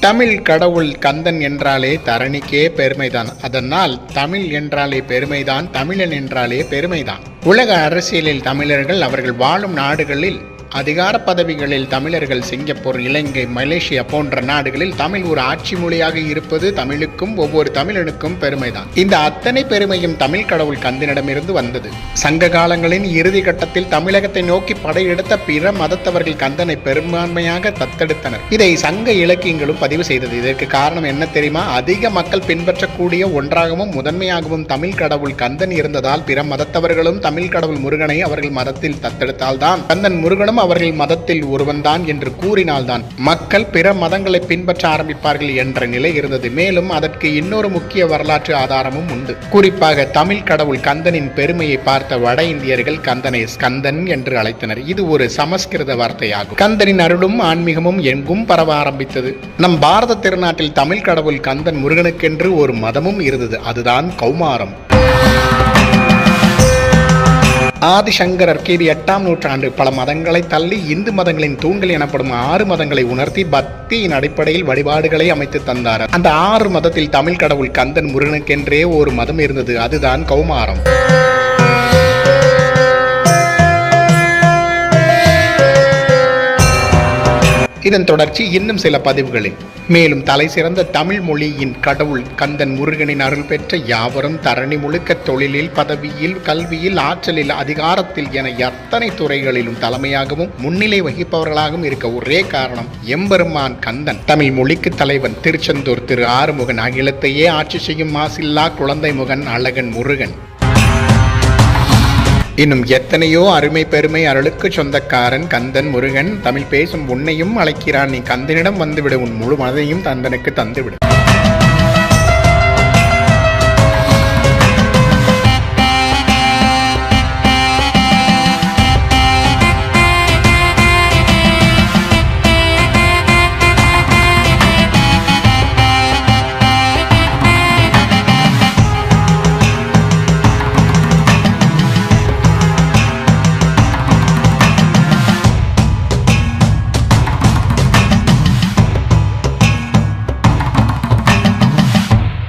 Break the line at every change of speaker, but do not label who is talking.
தமிழ் கடவுள் கந்தன் என்றாலே தரணிக்கே பெருமைதான். அதனால் தமிழ் என்றாலே பெருமைதான், தமிழன் என்றாலே பெருமைதான். உலக அரசியலில் தமிழர்கள் அவர்கள் வாழும் நாடுகளில் அதிகார பதவிகளில் தமிழர்கள் சிங்கப்பூர், இலங்கை, மலேசியா போன்ற நாடுகளில் தமிழ் ஒரு ஆட்சி மொழியாக இருப்பது தமிழுக்கும் ஒவ்வொரு தமிழனுக்கும் பெருமைதான். இந்த அத்தனை பெருமையும் தமிழ் கடவுள் கந்தனிடமிருந்து வந்தது. சங்க காலங்களின் இறுதி கட்டத்தில் தமிழகத்தை நோக்கி படையெடுத்த பிற மதத்தவர்கள் கந்தனை பெரும்பான்மையாக தத்தெடுத்தனர். இதை சங்க இலக்கியங்களும் பதிவு செய்தது. இதற்கு காரணம் என்ன தெரியுமா? அதிக மக்கள் பின்பற்றக்கூடிய ஒன்றாகவும் முதன்மையாகவும் தமிழ் கடவுள் கந்தன் இருந்ததால் பிற மதத்தவர்களும் தமிழ் கடவுள் முருகனை அவர்கள் மதத்தில் தத்தெடுத்தால்தான் கந்தன் முருகனும் அவர்கள் மதத்தில் ஒருவன்தான் என்று கூறினால்தான் மக்கள் பிற மதங்களை பின்பற்ற ஆரம்பிப்பார்கள் என்ற நிலை இருந்தது. மேலும் அதற்கு இன்னொரு முக்கிய வரலாற்று ஆதாரமும் உண்டு. குறிப்பாக தமிழ் கடவுள் கந்தனின் பெருமையை பார்த்த வட இந்தியர்கள் கந்தனை ஸ்கந்தன் என்று அழைத்தனர். இது ஒரு சமஸ்கிருத வார்த்தையாகும். கந்தனின் அருளும் ஆன்மீகமும் எங்கும் பரவ ஆரம்பித்தது. நம் பாரத திருநாட்டில் தமிழ் கடவுள் கந்தன் முருகனுக்கென்று ஒரு மதமும் இருந்தது. அதுதான் கௌமாரம். ஆதிசங்கரர் கிபி 8ஆம் நூற்றாண்டு பல மதங்களை தள்ளி இந்து மதங்களின் தூண்கள் எனப்படும் 6 மதங்களை உணர்த்தி பக்தியின் அடிப்படையில் வழிபாடுகளை அமைத்து தந்தார். அந்த 6 மதத்தில் தமிழ் கடவுள் கந்தன் முருகனுக்கென்றே ஒரு மதம் இருந்தது. அதுதான் கௌமாரம். இதன் தொடர்ச்சி இன்னும் சில பதிவுகளில். மேலும் தலை சிறந்த தமிழ் மொழியின் கடவுள் கந்தன் முருகனின் அருள் பெற்ற யாவரும் தரணி முழுக்க தொழிலில், பதவியில், கல்வியில், ஆற்றலில், அதிகாரத்தில் என எத்தனை துறைகளிலும் தலைமையாகவும் முன்னிலை வகிப்பவர்களாகவும் இருக்க ஒரே காரணம் எம்பெருமான் கந்தன். தமிழ் மொழிக்கு தலைவன் திருச்செந்தூர் திரு ஆறுமுகன். அகிலத்தையே ஆட்சி செய்யும் மாசில்லா குழந்தை முகன் அழகன் முருகன். இன்னும் எத்தனையோ அருமை பெருமை அருளுக்கு சொந்தக்காரன் கந்தன் முருகன். தமிழ் பேசும் உன்னையும் அழைக்கிறான். நீ கந்தனிடம் வந்துவிடு, உன் முழு மனதையும் கந்தனுக்கு தந்துவிடு.